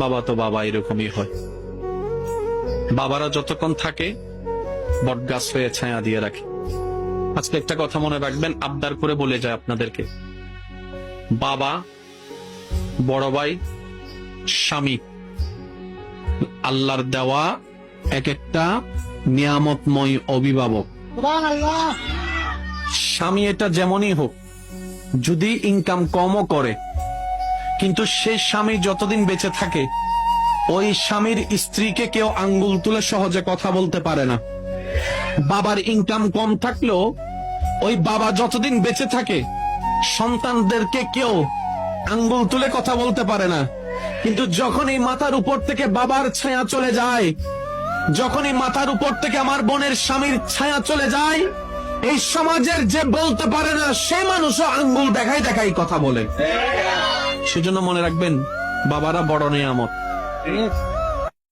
বাবা তো বাবা, এরকমই হয়। বাবারা যতক্ষণ থাকে বটগাছ হয়ে ছায়া দিয়ে রাখে। আজকে একটা কথা মনে রাখবেন, আবদার করে বলে যায় আপনাদেরকে, বাবা, বড় ভাই, স্বামী আল্লাহর দেওয়া এক একটা নিয়ামতময় অভিভাবক। স্বামী এটা যেমনই হোক, যদি ইনকাম কমও করে, কিন্তু সেই স্বামী যতদিন বেঁচে থাকে ওই স্বামীর স্ত্রীকে কেউ আঙ্গুল তুলে সহজে কথা বলতে পারে না। বাবার ইনকাম কম থাকলেও ওই বাবা যতদিন বেঁচে থাকে সন্তানদেরকে কেউ আঙ্গুল তুলে কথা বলতে পারে না। কিন্তু যখন এই মাথার উপর থেকে বাবার ছায়া চলে যায়, যখন এই মাথার উপর থেকে আমার বোনের স্বামীর ছায়া চলে যায়, এই সমাজের যে বলতে পারে না সে মানুষও আঙ্গুল দেখাই দেখাই কথা বলে। সেজন্য মনে রাখবেন, বাবারা বড় নিয়ামত।